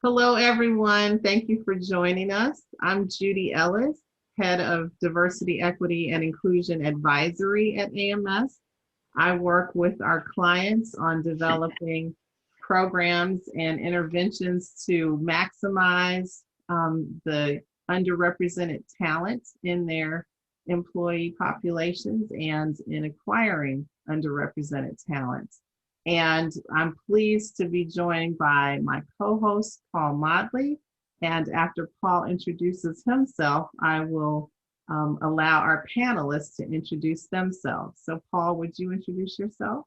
Hello, everyone. Thank you for joining us. I'm Judy Ellis, Head of Diversity, Equity, and Inclusion Advisory at AMS. I work with our clients on developing programs and interventions to maximize the underrepresented talent in their employee populations and in acquiring underrepresented talent. And I'm pleased to be joined by my co-host, Paul Modley. And after Paul introduces himself, I will allow our panelists to introduce themselves. So Paul, would you introduce yourself?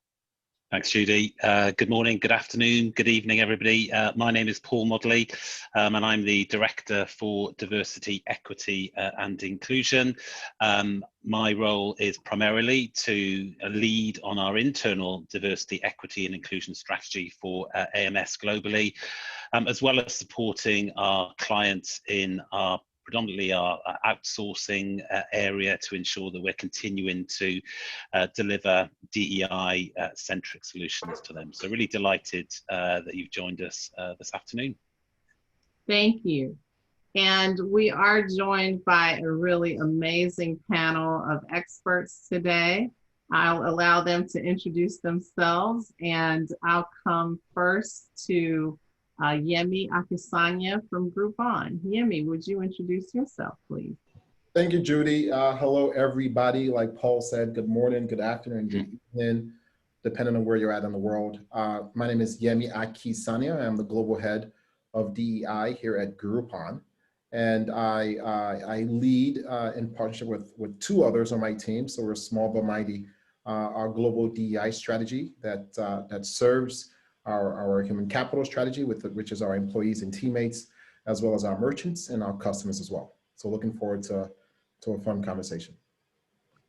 Thanks, Judy. Good morning, good afternoon, good evening, everybody. My name is Paul Modley, and I'm the Director for Diversity, Equity and Inclusion. My role is primarily to lead on our internal diversity, equity and inclusion strategy for AMS globally, as well as supporting our clients in our predominantly our outsourcing area to ensure that we're continuing to deliver DEI centric solutions to them. So really delighted that you've joined us this afternoon. Thank you. And we are joined by a really amazing panel of experts today. I'll allow them to introduce themselves, and I'll come first to Yemi Akisanya from Groupon. Yemi, would you introduce yourself, please? Thank you, Judy. Hello, everybody. Like Paul said, good morning, good afternoon, good evening, depending on where you're at in the world. My name is Yemi Akisanya. I'm the Global Head of DEI here at Groupon. And I lead in partnership with two others on my team. So we're small but mighty, our global DEI strategy that serves our human capital strategy, which is our employees and teammates, as well as our merchants and our customers as well. So looking forward to a fun conversation.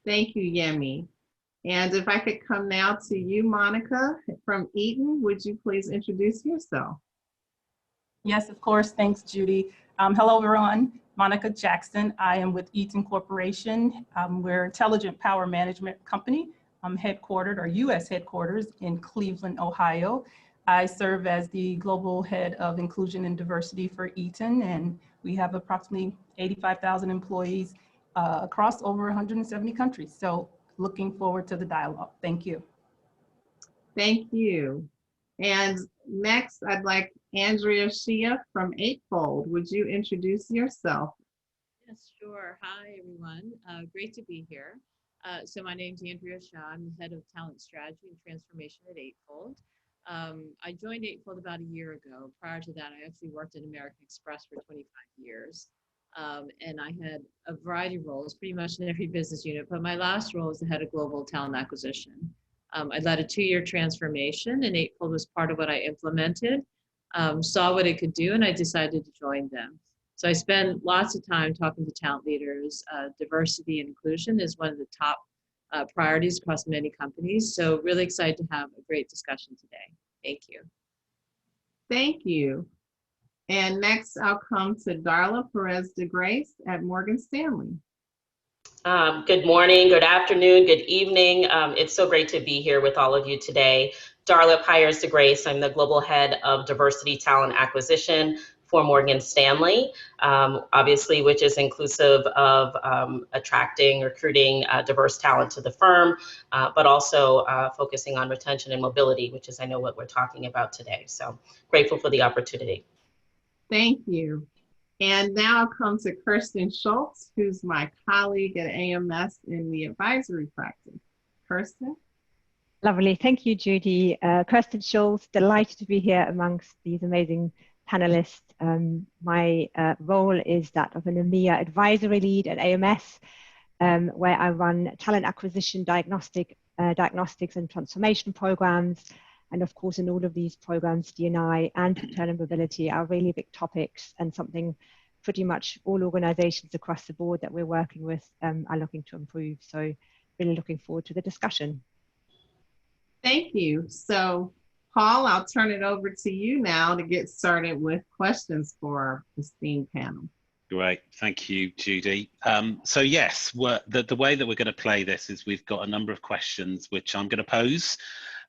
Thank you, Yemi. And if I could come now to you, Monica from Eaton, would you please introduce yourself? Yes, of course. Thanks, Judy. Hello, everyone. Monica Jackson. I am with Eaton Corporation. We're an intelligent power management company. I'm headquartered, or U.S. headquarters, in Cleveland, Ohio. I serve as the Global Head of Inclusion and Diversity for Eaton, and we have approximately 85,000 employees across over 170 countries. So looking forward to the dialogue. Thank you. Thank you. And next, I'd like Andrea Shiah from Eightfold. Would you introduce yourself? Yes, sure. Hi, everyone. Great to be here. So my name's Andrea Shiah. I'm the Head of Talent Strategy and Transformation at Eightfold. I joined Eightfold about a year ago. Prior to that, I actually worked at American Express for 25 years. And I had a variety of roles, pretty much in every business unit. But my last role was the Head of Global Talent Acquisition. I led a 2-year transformation, and Eightfold was part of what I implemented, saw what it could do, and I decided to join them. So I spend lots of time talking to talent leaders. Diversity and inclusion is one of the top priorities across many companies. So really excited to have a great discussion today. Thank you. Thank you. And next, I'll come to Darla DeGrace at Morgan Stanley. Good morning, good afternoon, good evening. It's so great to be here with all of you today. Darla Pires DeGrace, I'm the Global Head of Diversity Talent Acquisition for Morgan Stanley, obviously, which is inclusive of attracting, recruiting diverse talent to the firm, but also focusing on retention and mobility, which is, I know, what we're talking about today. So grateful for the opportunity. Thank you. And now I'll come to Kirstin Schulz, who's my colleague at AMS in the advisory practice. Kirstin? Lovely. Thank you, Judy. Kirstin Schulz, delighted to be here amongst these amazing panelists. My role is that of an EMEA advisory lead at AMS, where I run talent acquisition, diagnostics and transformation programs. And of course, in all of these programs, D&I and talent mobility are really big topics, and something pretty much all organizations across the board that we're working with are looking to improve. So really looking forward to the discussion. Thank you. So Paul, I'll turn it over to you now to get started with questions for our esteemed panel. Great, thank you, Judy. So yes, the way that we're going to play this is we've got a number of questions which I'm going to pose.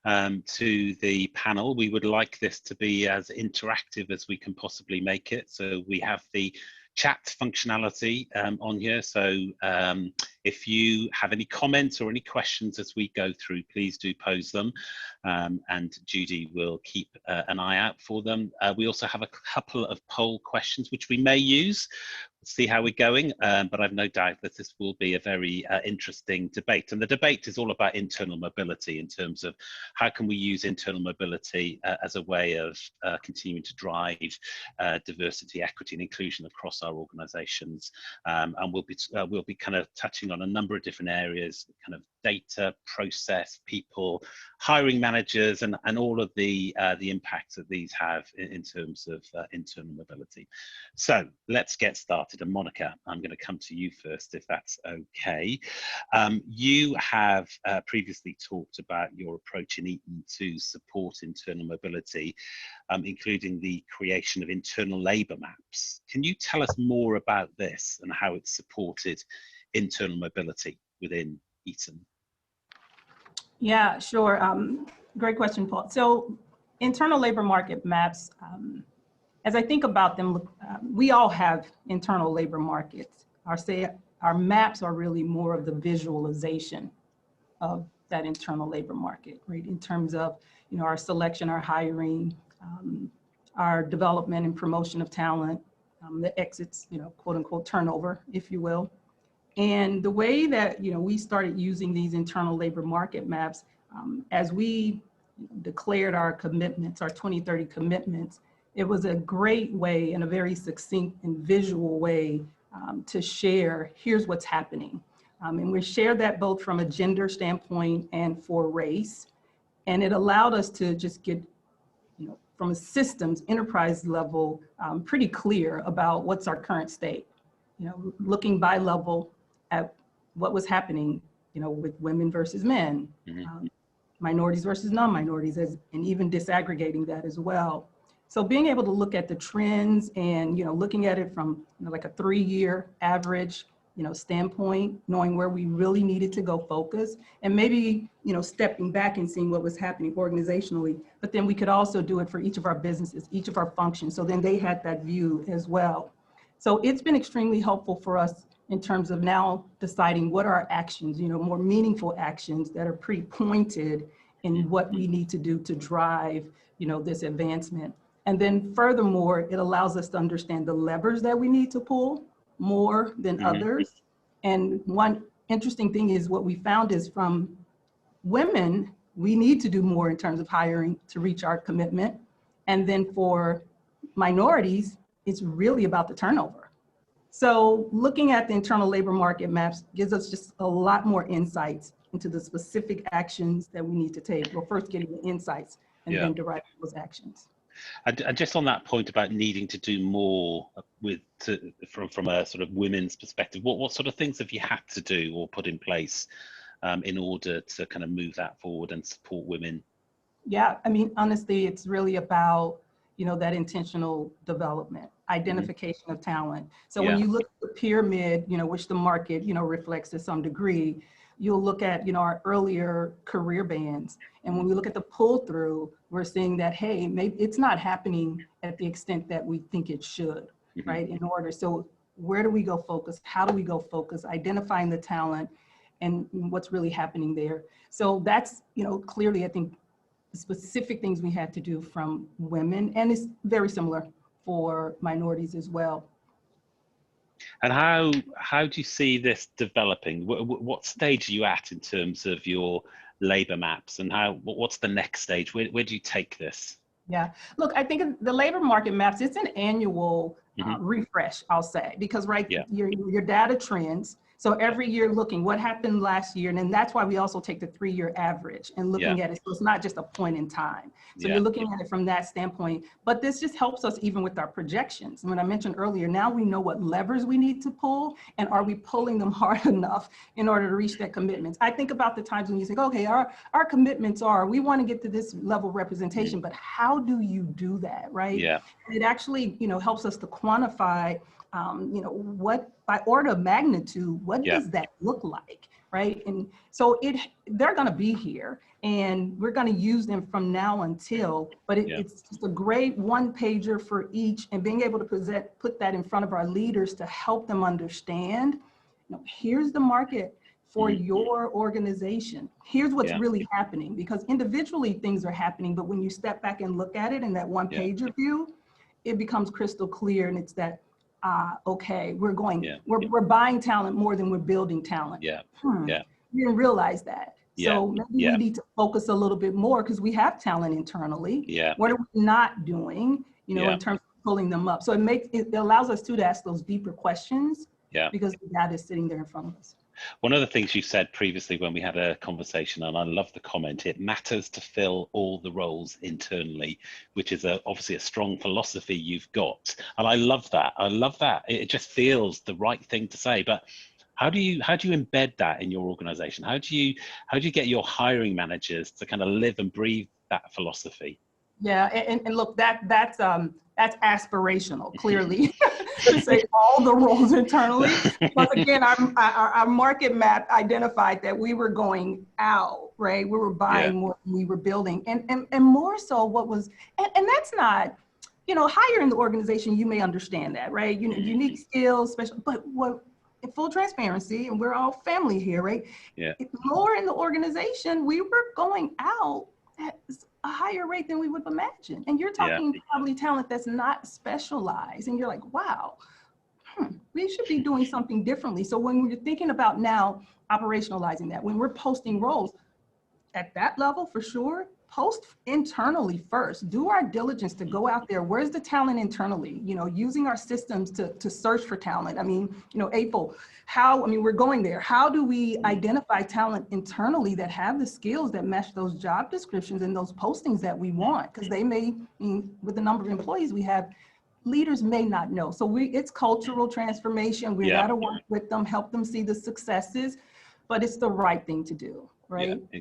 to the panel. We would like this to be as interactive as we can possibly make it. So we have the chat functionality on here. So if you have any comments or any questions as we go through, please do pose them, and Judy will keep an eye out for them. We also have a couple of poll questions which we may use. We'll see how we're going, but I've no doubt that this will be a very interesting debate. And the debate is all about internal mobility, in terms of how can we use internal mobility as a way of continuing to drive diversity, equity and inclusion across our organizations. And we'll be kind of touching on a number of different areas, kind of data, process, people, hiring managers, and all of the impacts that these have in terms of internal mobility. So let's get started. And Monica, I'm going to come to you first, if that's okay. You have previously talked about your approach in Eaton to support internal mobility, including the creation of internal labour maps. Can you tell us more about this and how it's supported internal mobility within Eaton? Yeah, sure. Great question, Paul. So internal labor market maps, as I think about them, we all have internal labor markets. Our maps are really more of the visualization of that internal labor market, right? In terms of, you know, our selection, our hiring, our development and promotion of talent, the exits, you know, quote unquote turnover, if you will. And the way that, you know, we started using these internal labor market maps, as we declared our commitments, our 2030 commitments, it was a great way and a very succinct and visual way to share, here's what's happening. And we shared that both from a gender standpoint and for race. And it allowed us to just get, you know, from a systems enterprise level, pretty clear about what's our current state. You know, looking by level at what was happening, you know, with women versus men, minorities versus non-minorities, and even disaggregating that as well. So being able to look at the trends and, you know, looking at it from, you know, like a 3-year average, you know, standpoint, knowing where we really needed to go focus, and maybe, you know, stepping back and seeing what was happening organizationally, but then we could also do it for each of our businesses, each of our functions. So then they had that view as well. So it's been extremely helpful for us in terms of now deciding what are our actions, you know, more meaningful actions that are pretty pointed in what we need to do to drive, you know, this advancement. And then furthermore, it allows us to understand the levers that we need to pull more than others. And one interesting thing is what we found is from women, we need to do more in terms of hiring to reach our commitment. And then for minorities, it's really about the turnover. So looking at the internal labor market maps gives us just a lot more insights into the specific actions that we need to take. Well, first getting the insights and then deriving those actions. And just on that point about needing to do more from a sort of women's perspective, what sort of things have you had to do or put in place in order to kind of move that forward and support women? Yeah, I mean, honestly, it's really about, you know, that intentional development, identification of talent. So when you look at the pyramid, you know, which the market, you know, reflects to some degree, you'll look at, you know, our earlier career bands. And when we look at the pull through, we're seeing that, hey, maybe it's not happening at the extent that we think it should, right? In order, so where do we go focus? How do we go focus? Identifying the talent and what's really happening there. So that's, you know, clearly, I think, the specific things we had to do from women, and it's very similar for minorities as well. And how do you see this developing? What stage are you at in terms of your labor maps, and what's the next stage? Where do you take this? Yeah, look, I think the labor market maps, it's an annual refresh, I'll say, because your data trends. So every year looking what happened last year, and then that's why we also take the 3-year average and looking at it. So it's not just a point in time. So you're looking at it from that standpoint, but this just helps us even with our projections. And when I mentioned earlier, now we know what levers we need to pull, and are we pulling them hard enough in order to reach that commitments? I think about the times when you think, okay, our commitments are, we want to get to this level of representation, but how do you do that, right? Yeah. And it actually, you know, helps us to quantify, you know, what by order of magnitude, what does that look like, right? And so they're going to be here, and we're going to use them from now until, but it's just a great one pager for each, and being able to put that in front of our leaders to help them understand, here's the market for your organization. Here's what's really happening, because individually things are happening, but when you step back and look at it in that one pager view, it becomes crystal clear, and it's that, okay, we're buying talent more than we're building talent. We didn't realize that. So maybe we need to focus a little bit more, because we have talent internally. What are we not doing, in terms of pulling them up? So it allows us to ask those deeper questions, because the data is sitting there in front of us. One of the things you said previously when we had a conversation, and I love the comment, it matters to fill all the roles internally, which is obviously a strong philosophy you've got. And I love that. I love that. It just feels the right thing to say. But how do you embed that in your organization? How do you get your hiring managers to kind of live and breathe that philosophy? Yeah, and look, that's aspirational, clearly, to say all the roles internally. But again, our market map identified that we were going out, right? We were buying more than we were building. And more so what was, and that's not, higher in the organization, you may understand that, right? Unique skills, special, but what, in full transparency, and we're all family here, right? Lower in the organization, we were going out at a higher rate than we would imagine. And you're talking probably talent that's not specialized. And you're like, wow, we should be doing something differently. So when we're thinking about now operationalizing that, when we're posting roles at that level, for sure, post internally first. Do our diligence to go out there. Where's the talent internally? Using our systems to search for talent. I mean, Eightfold, we're going there. How do we identify talent internally that have the skills that match those job descriptions and those postings that we want? Because they may, with the number of employees we have, leaders may not know. So it's cultural transformation. We got to work with them, help them see the successes, but it's the right thing to do, right? Yeah,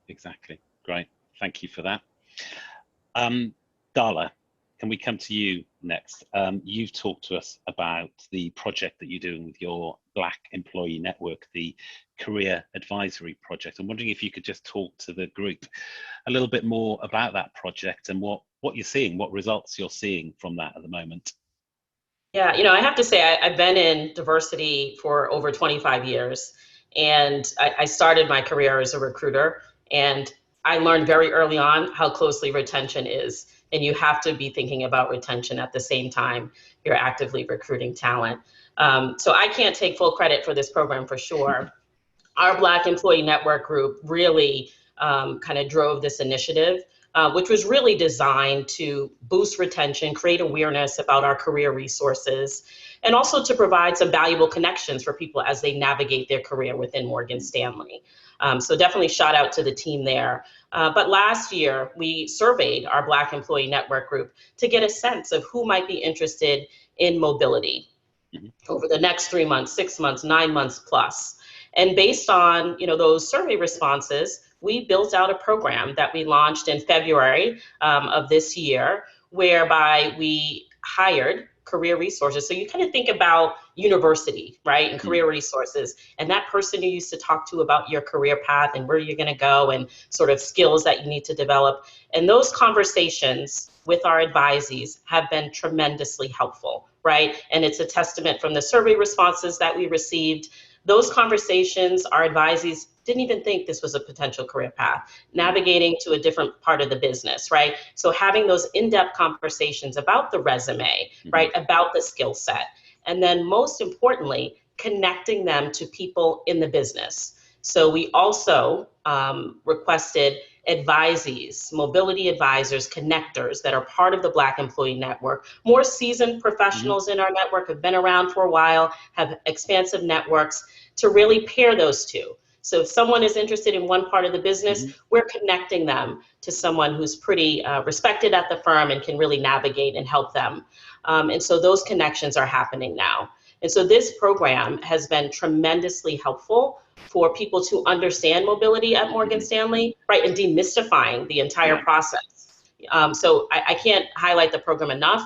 exactly. Great. Thank you for that. Darla, can we come to you next? You've talked to us about the project that you're doing with your Black Employee Network, the Career Advisory Project. I'm wondering if you could just talk to the group a little bit more about that project and what you're seeing, what results you're seeing from that at the moment. Yeah, I have to say, I've been in diversity for over 25 years, and I started my career as a recruiter, and I learned very early on how closely retention is, and you have to be thinking about retention at the same time you're actively recruiting talent. So I can't take full credit for this program for sure. Our Black Employee Network group really kind of drove this initiative, which was really designed to boost retention, create awareness about our career resources, and also to provide some valuable connections for people as they navigate their career within Morgan Stanley. So definitely shout out to the team there. But last year, we surveyed our Black Employee Network group to get a sense of who might be interested in mobility over the next 3 months, 6 months, 9 months plus. And based on those survey responses, we built out a program that we launched in February of this year, whereby we hired career resources. So you kind of think about university, right, and career resources, and that person you used to talk to about your career path and where you're going to go and sort of skills that you need to develop. And those conversations with our advisees have been tremendously helpful, right? And it's a testament from the survey responses that we received. Those conversations, our advisees didn't even think this was a potential career path, navigating to a different part of the business, right? So having those in-depth conversations about the resume, right, about the skill set, and then most importantly, connecting them to people in the business. So we also requested advisees, mobility advisors, connectors that are part of the Black Employee Network. More seasoned professionals in our network have been around for a while, have expansive networks, to really pair those two. So if someone is interested in one part of the business, we're connecting them to someone who's pretty respected at the firm and can really navigate and help them. And so those connections are happening now. And so this program has been tremendously helpful for people to understand mobility at Morgan Stanley, right, and demystifying the entire process. So I can't highlight the program enough.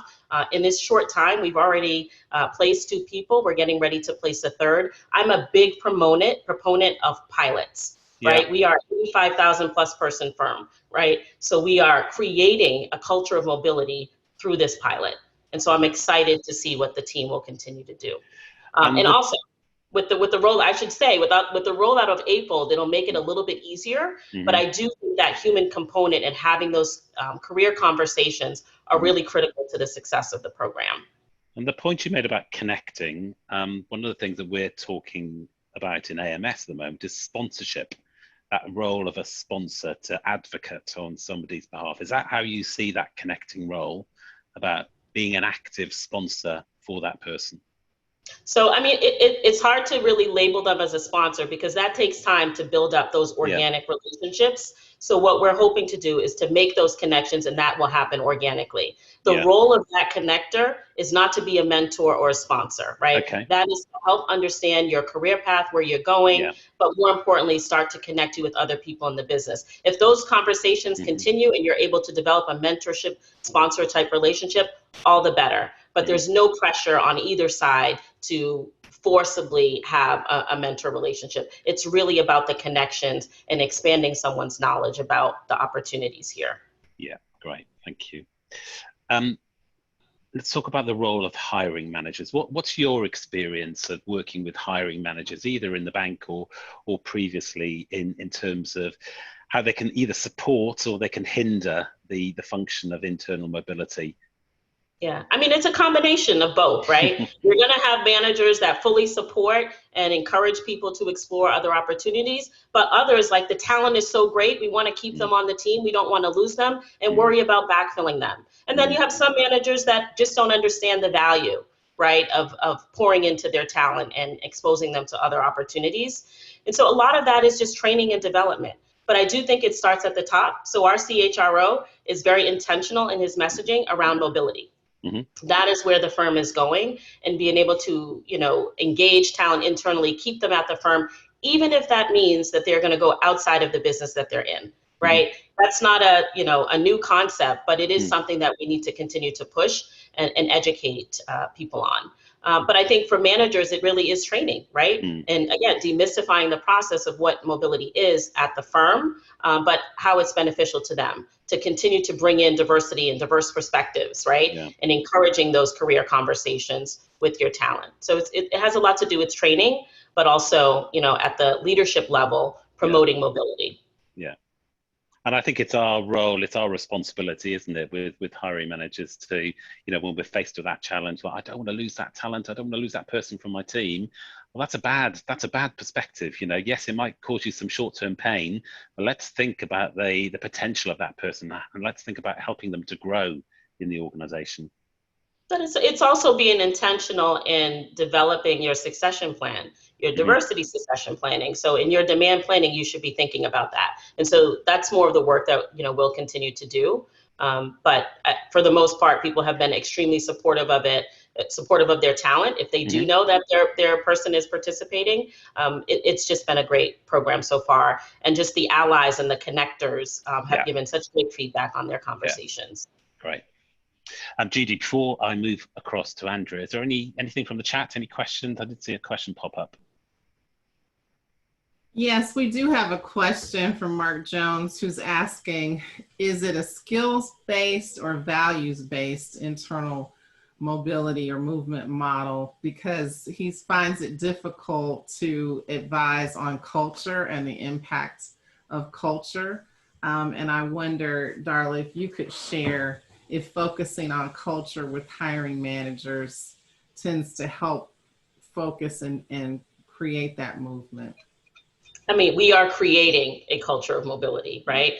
In this short time, we've already placed 2 people. We're getting ready to place a 3rd. I'm a big proponent of pilots, right? We are 85,000 plus person firm, right? So we are creating a culture of mobility through this pilot. And so I'm excited to see what the team will continue to do. And also, with the role, I should say, with the rollout of Eightfold, it'll make it a little bit easier. But I do think that human component and having those career conversations are really critical to the success of the program. And the point you made about connecting, one of the things that we're talking about in AMS at the moment is sponsorship, that role of a sponsor to advocate on somebody's behalf. Is that how you see that connecting role, about being an active sponsor for that person? So, I mean, it's hard to really label them as a sponsor because that takes time to build up those organic relationships. So what we're hoping to do is to make those connections, and that will happen organically. The role of that connector is not to be a mentor or a sponsor, right? Okay. That is to help understand your career path, where you're going, but more importantly, start to connect you with other people in the business. If those conversations continue and you're able to develop a mentorship, sponsor type relationship, all the better. But there's no pressure on either side to forcibly have a mentor relationship. It's really about the connections and expanding someone's knowledge about the opportunities here. Yeah, great, thank you. Let's talk about the role of hiring managers. What's your experience of working with hiring managers, either in the bank or previously, in terms of how they can either support or they can hinder the function of internal mobility? Yeah, I mean, it's a combination of both, right? You're going to have managers that fully support and encourage people to explore other opportunities, but others, like, the talent is so great, we want to keep them on the team, we don't want to lose them, and worry about backfilling them. And then you have some managers that just don't understand the value, right, of pouring into their talent and exposing them to other opportunities. And so a lot of that is just training and development. But I do think it starts at the top. So our CHRO is very intentional in his messaging around mobility. That is where the firm is going, and being able to, engage talent internally, keep them at the firm, even if that means that they're going to go outside of the business that they're in, right? That's not a new concept, but it is something that we need to continue to push and educate people on. But I think for managers, it really is training, right? And again, demystifying the process of what mobility is at the firm, but how it's beneficial to them, to continue to bring in diversity and diverse perspectives, right? And encouraging those career conversations with your talent. So it has a lot to do with training, but also, at the leadership level, promoting mobility. Yeah. And I think it's our role, it's our responsibility, isn't it, with hiring managers to, when we're faced with that challenge, well, I don't want to lose that talent, I don't want to lose that person from my team. Well, that's a bad perspective. Yes, it might cause you some short-term pain, but let's think about the potential of that person, and let's think about helping them to grow in the organization. But it's also being intentional in developing your succession plan, your diversity succession planning. So in your demand planning, you should be thinking about that. And so that's more of the work that we'll continue to do. But for the most part, people have been extremely supportive of it, supportive of their talent. If they do know that their person is participating, it's just been a great program so far. And just the allies and the connectors have given such great feedback on their conversations. Great. Judy, before I move across to Andrea, is there anything from the chat? Any questions? I did see a question pop up. Yes, we do have a question from Mark Jones, who's asking, is it a skills-based or values-based internal mobility or movement model? Because he finds it difficult to advise on culture and the impact of culture. And I wonder, Darla, if you could share if focusing on culture with hiring managers tends to help focus and create that movement. I mean, we are creating a culture of mobility, right?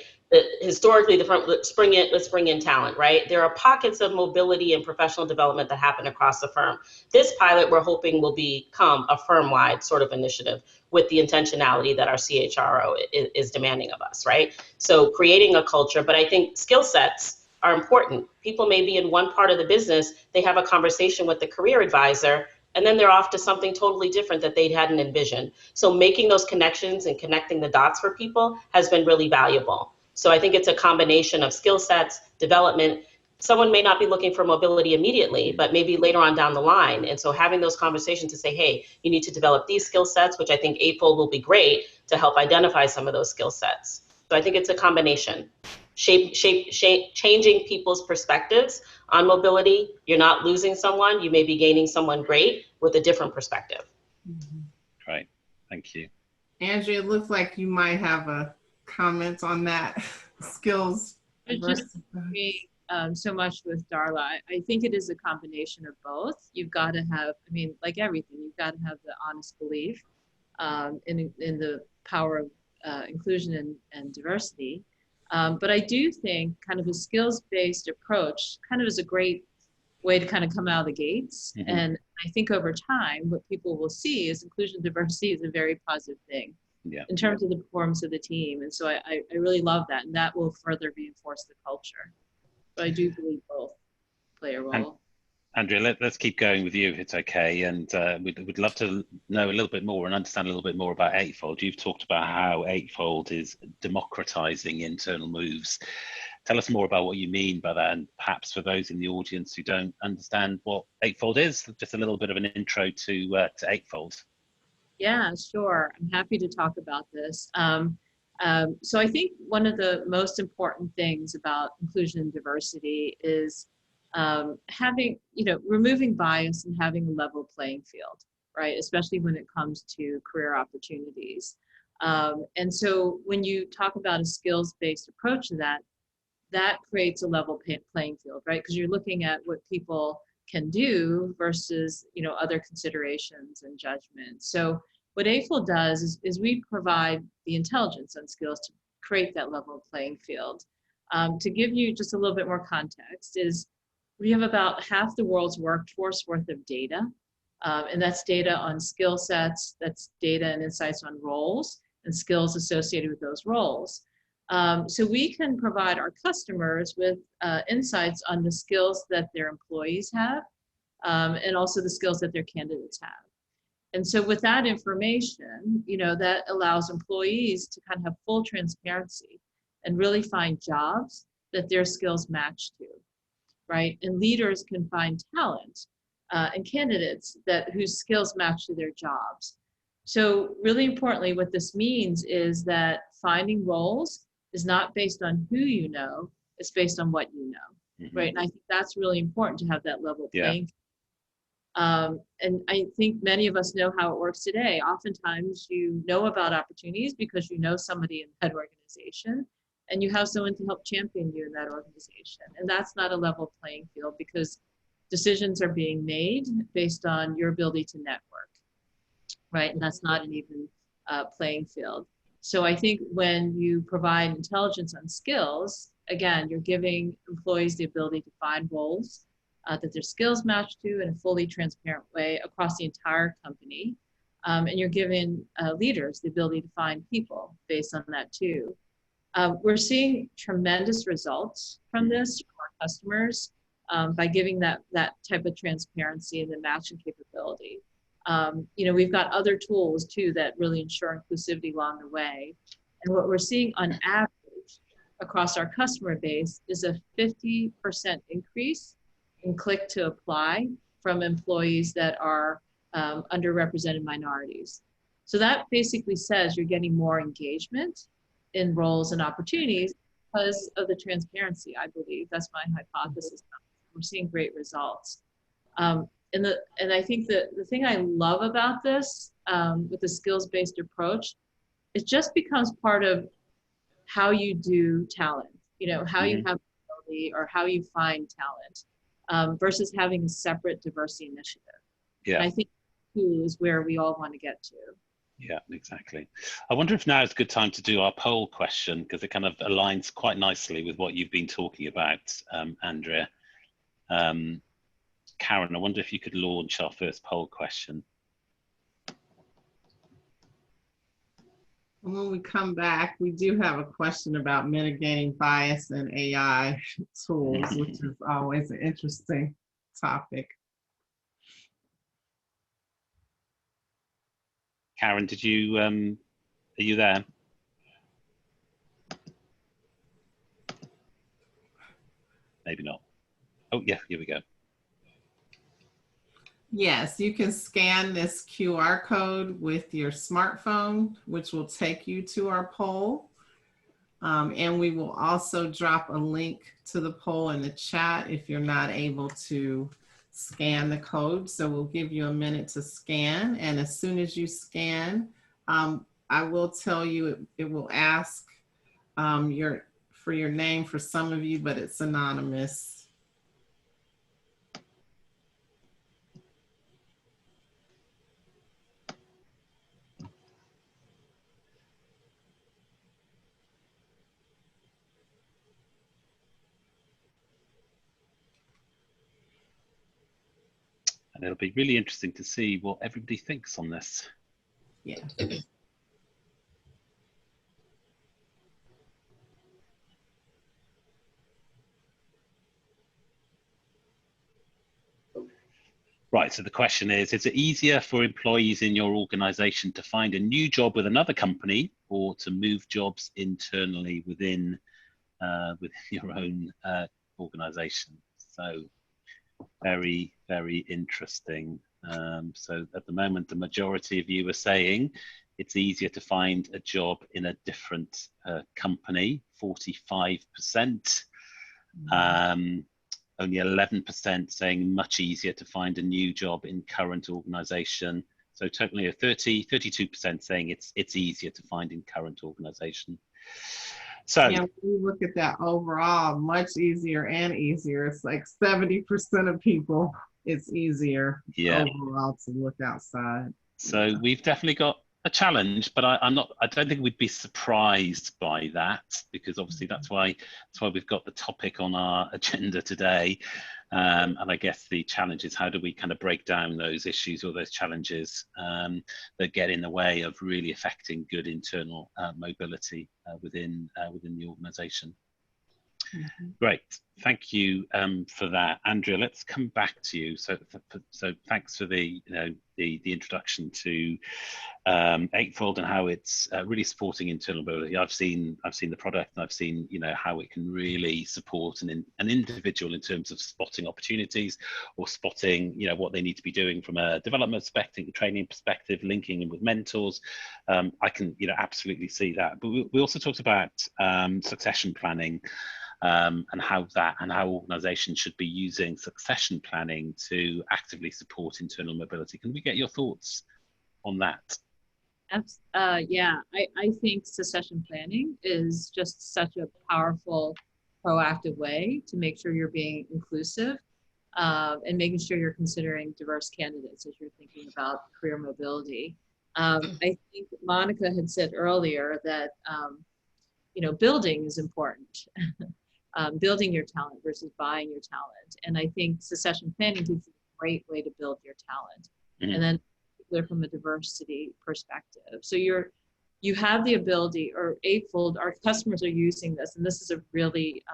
Historically, let's bring in talent, right? There are pockets of mobility and professional development that happen across the firm. This pilot, we're hoping, will become a firm-wide sort of initiative with the intentionality that our CHRO is demanding of us, right? So creating a culture, but I think skill sets are important. People may be in one part of the business, they have a conversation with the career advisor, and then they're off to something totally different that they hadn't envisioned. So making those connections and connecting the dots for people has been really valuable. So I think it's a combination of skill sets, development, someone may not be looking for mobility immediately, but maybe later on down the line. And so having those conversations to say, hey, you need to develop these skill sets, which I think Eightfold will be great to help identify some of those skill sets. So I think it's a combination. Changing people's perspectives on mobility. You're not losing someone, you may be gaining someone great with a different perspective. Great, thank you. Andrea, it looks like you might have a comment on that. Skills. I just agree so much with Darla. I think it is a combination of both. You've got to have, I mean, like everything, you've got to have the honest belief in the power of inclusion and diversity. But I do think kind of a skills-based approach kind of is a great way to kind of come out of the gates. Mm-hmm. And I think over time, what people will see is inclusion and diversity is a very positive thing in terms of the performance of the team. And so I really love that. And that will further reinforce the culture. But I do believe both play a role. Andrea, let's keep going with you if it's okay. And we'd love to know a little bit more and understand a little bit more about Eightfold. You've talked about how Eightfold is democratizing internal moves. Tell us more about what you mean by that, and perhaps for those in the audience who don't understand what Eightfold is, just a little bit of an intro to Eightfold. Yeah, sure. I'm happy to talk about this. So I think one of the most important things about inclusion and diversity is having, removing bias and having a level playing field, right? Especially when it comes to career opportunities. And so when you talk about a skills-based approach to that, that creates a level playing field, right? Because you're looking at what people can do versus, other considerations and judgments. So what Eightfold does is we provide the intelligence on skills to create that level playing field. To give you just a little bit more context is we have about half the world's workforce worth of data, and that's data on skill sets, that's data and insights on roles and skills associated with those roles. So we can provide our customers with insights on the skills that their employees have, and also the skills that their candidates have. And so with that information, that allows employees to kind of have full transparency and really find jobs that their skills match to, right? And leaders can find talent and candidates whose skills match to their jobs. So really importantly, what this means is that finding roles is not based on who you know, it's based on what you know, right? And I think that's really important to have that level playing. And I think many of us know how it works today. Oftentimes you know about opportunities because you know somebody in that organization and you have someone to help champion you in that organization. And that's not a level playing field because decisions are being made based on your ability to network, right? And that's not an even playing field. So I think when you provide intelligence on skills, again, you're giving employees the ability to find roles that their skills match to in a fully transparent way across the entire company. And you're giving leaders the ability to find people based on that too. We're seeing tremendous results from this from our customers by giving that type of transparency and the matching capability. We've got other tools too that really ensure inclusivity along the way. And what we're seeing on average across our customer base is a 50% increase in click to apply from employees that are underrepresented minorities. So that basically says you're getting more engagement in roles and opportunities because of the transparency, I believe. That's my hypothesis. We're seeing great results. And I think the thing I love about this with the skills-based approach, it just becomes part of how you do talent, how you have ability or how you find talent versus having a separate diversity initiative. Yeah. And I think too is where we all want to get to. Yeah, exactly. I wonder if now is a good time to do our poll question because it kind of aligns quite nicely with what you've been talking about, Andrea. Karen, I wonder if you could launch our first poll question. When we come back, we do have a question about mitigating bias in AI tools, which is always an interesting topic. Karen, did you, are you there? Maybe not. Oh yeah, here we go. Yes, you can scan this QR code with your smartphone, which will take you to our poll. And we will also drop a link to the poll in the chat if you're not able to scan the code. So we'll give you a minute to scan. And as soon as you scan, I will tell you it will ask for your name for some of you, but it's anonymous. And it'll be really interesting to see what everybody thinks on this. Yeah. Right, so the question is it easier for employees in your organization to find a new job with another company or to move jobs internally within your own organization? So very, very interesting. So at the moment, the majority of you are saying it's easier to find a job in a different company, 45%. Only 11% saying much easier to find a new job in current organization. So totally 32% saying it's easier to find in current organization. So yeah, when we look at that overall, much easier and easier. It's like 70% of people, it's easier overall to look outside. So we've definitely got a challenge, but I don't think we'd be surprised by that, because obviously that's why we've got the topic on our agenda today. And I guess the challenge is how do we kind of break down those issues or those challenges that get in the way of really affecting good internal mobility within the organization. Mm-hmm. Great, thank you for that, Andrea. Let's come back to you. So thanks for the introduction to Eightfold and how it's really supporting internal mobility. I've seen the product, and I've seen how it can really support an individual in terms of spotting opportunities or spotting what they need to be doing from a development perspective, training perspective, linking in with mentors. I can absolutely see that. But we also talked about succession planning. And how organizations should be using succession planning to actively support internal mobility. Can we get your thoughts on that? Yeah, I think succession planning is just such a powerful, proactive way to make sure you're being inclusive and making sure you're considering diverse candidates as you're thinking about career mobility. I think Monica had said earlier that building is important. Building your talent versus buying your talent. And I think succession planning gives you a great way to build your talent. Mm-hmm. And then from a diversity perspective. So you have the ability, or Eightfold, our customers are using this, and this is a really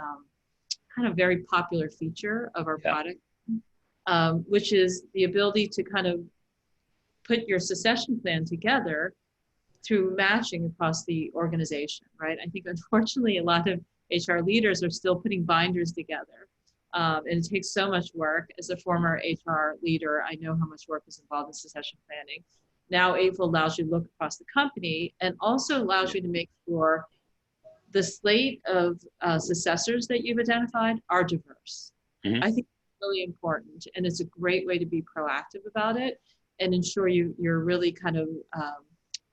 kind of very popular feature of our product, which is the ability to kind of put your succession plan together through matching across the organization, right? I think unfortunately a lot of HR leaders are still putting binders together. And it takes so much work. As a former HR leader, I know how much work is involved in succession planning. Now Eightfold allows you to look across the company and also allows you to make sure the slate of successors that you've identified are diverse. Mm-hmm. I think it's really important, and it's a great way to be proactive about it and ensure you're really kind of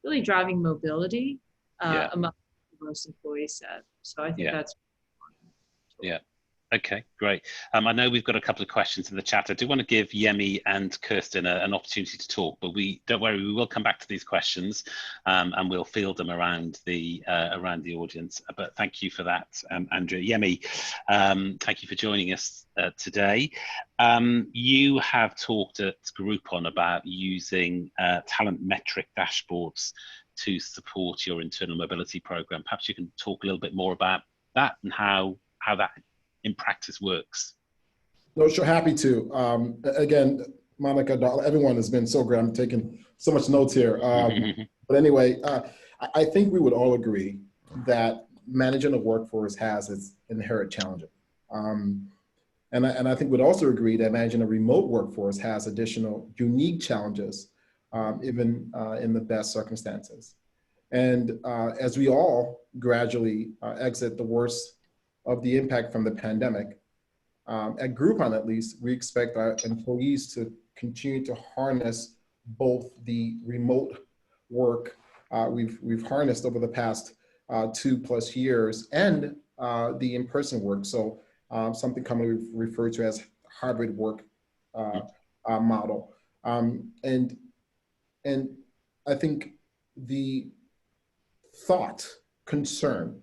really driving mobility among the diverse employee set. So I think that's important. Yeah. Okay, great. I know we've got a couple of questions in the chat. I do want to give Yemi and Kirstin an opportunity to talk, but don't worry, we will come back to these questions and we'll field them around the audience. But thank you for that, Andrea. Yemi, thank you for joining us today. You have talked at Groupon about using talent metric dashboards to support your internal mobility program. Perhaps you can talk a little bit more about that and how that in practice works. No, sure, happy to. Again, Monica, Darla, everyone has been so great. I'm taking so much notes here. But anyway, I think we would all agree that managing a workforce has its inherent challenges. And I think we'd also agree that managing a remote workforce has additional unique challenges, even in the best circumstances. And as we all gradually exit the worst of the impact from the pandemic, at Groupon at least, we expect our employees to continue to harness both the remote work we've harnessed over the past 2+ years and the in-person work. So something commonly referred to as hybrid work model. And I think the concern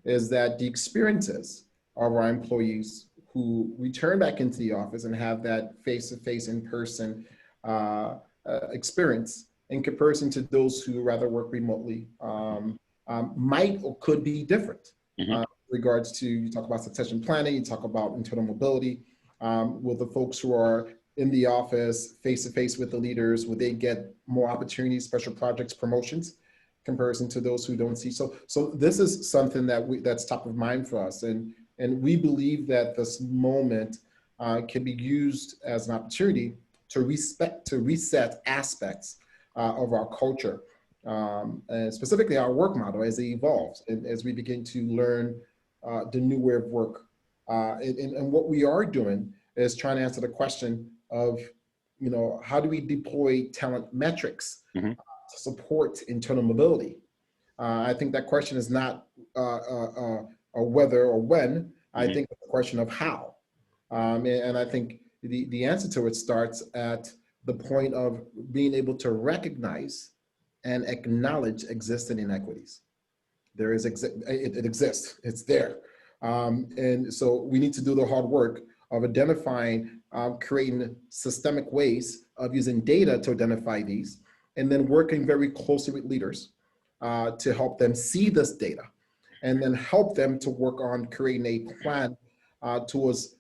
is that the experiences of our employees who return back into the office and have that face-to-face, in-person experience in comparison to those who rather work remotely might or could be different. Regards to, you talk about succession planning, you talk about internal mobility. Will the folks who are in the office face-to-face with the leaders, will they get more opportunities, special projects, promotions, comparison to those who don't see? So this is something that's top of mind for us. And we believe that this moment can be used as an opportunity to reset aspects of our culture, and specifically our work model as it evolves and as we begin to learn the new way of work. And what we are doing is trying to answer the question of, how do we deploy talent metrics to support internal mobility? I think that question is not a whether or when. I think it's a question of how. And I think the answer to it starts at the point of being able to recognize and acknowledge existing inequities. It exists, it's there. And so we need to do the hard work of identifying, creating systemic ways of using data to identify these, and then working very closely with leaders to help them see this data, and then help them to work on creating a plan towards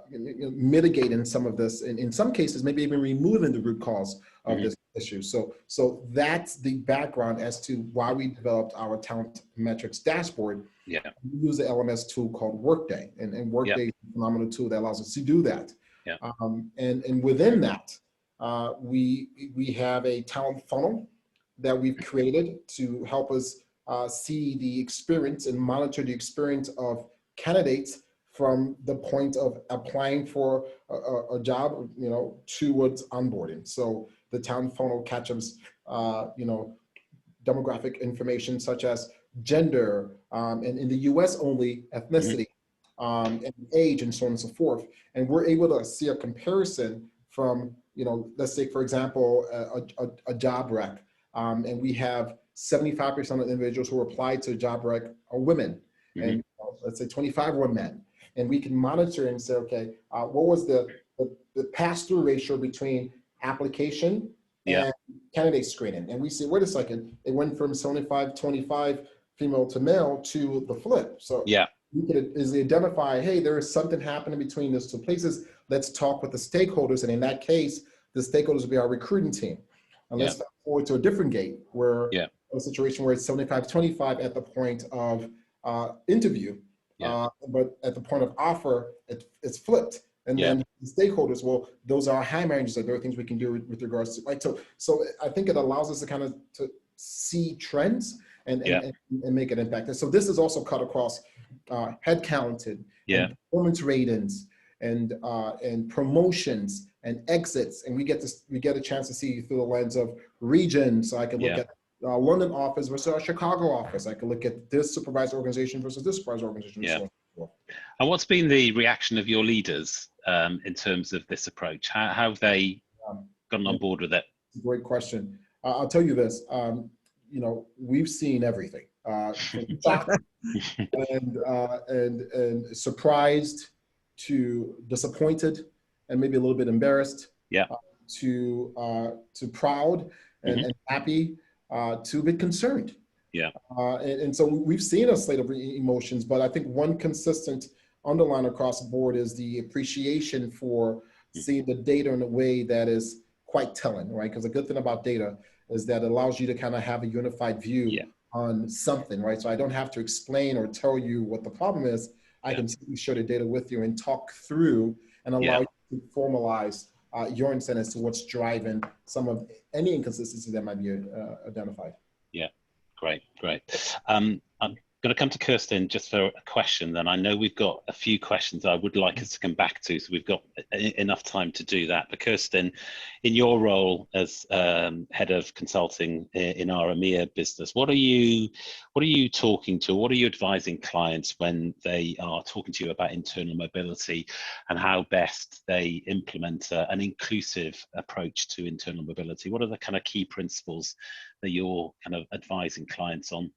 mitigating some of this, and in some cases, maybe even removing the root cause of this issue. So that's the background as to why we developed our talent metrics dashboard. We use the LMS tool called Workday, and Workday is a phenomenal tool that allows us to do that. And within that, we have a talent funnel that we've created to help us see the experience and monitor the experience of candidates from the point of applying for a job, towards onboarding. So the talent funnel catches, demographic information such as gender, and in the US only, ethnicity, and age, and so on and so forth. And we're able to see a comparison from, let's say, for example, a job rec, and we have 75% of the individuals who applied to a job rec are women, and let's say 25 were men. And we can monitor and say, okay, what was the pass-through ratio between application and candidate screening? And we say, wait a second, it went from 75-25 female to male to the flip. So we can easily identify, hey, there is something happening between those two places. Let's talk with the stakeholders. And in that case, the stakeholders will be our recruiting team. And let's fast forward to a different gate where a situation where it's 75-25 at the point of interview. But at the point of offer, it's flipped. And then the stakeholders, well, those are our high managers. There are things we can do with regards to, right? So I think it allows us to kind of to see trends and make an impact. And so this is also cut across headcount and performance ratings and promotions and exits. And we get a chance to see through the lens of region. So I can look at London office versus our Chicago office. I can look at this supervisor organization versus this supervisor organization. And so on and so forth. And what's been the reaction of your leaders in terms of this approach? How have they gotten on board with it? Great question. I'll tell you this. We've seen everything, shocked and surprised to disappointed and maybe a little bit embarrassed. To proud and happy. To a bit concerned. And so we've seen a slate of emotions, but I think one consistent underline across the board is the appreciation for seeing the data in a way that is quite telling, right? Because the good thing about data is that it allows you to kind of have a unified view on something, right? So I don't have to explain or tell you what the problem is. I can simply share the data with you and talk through and allow you to formalize your insight as to what's driving some of any inconsistency that might be identified. Yeah, great. I'm going to come to Kirstin just for a question, then I know we've got a few questions I would like us to come back to, so we've got enough time to do that. But Kirstin, in your role as head of consulting in our EMEA business, what are you talking to, what are you advising clients when they are talking to you about internal mobility and how best they implement an inclusive approach to internal mobility? What are the kind of key principles that you're kind of advising clients on?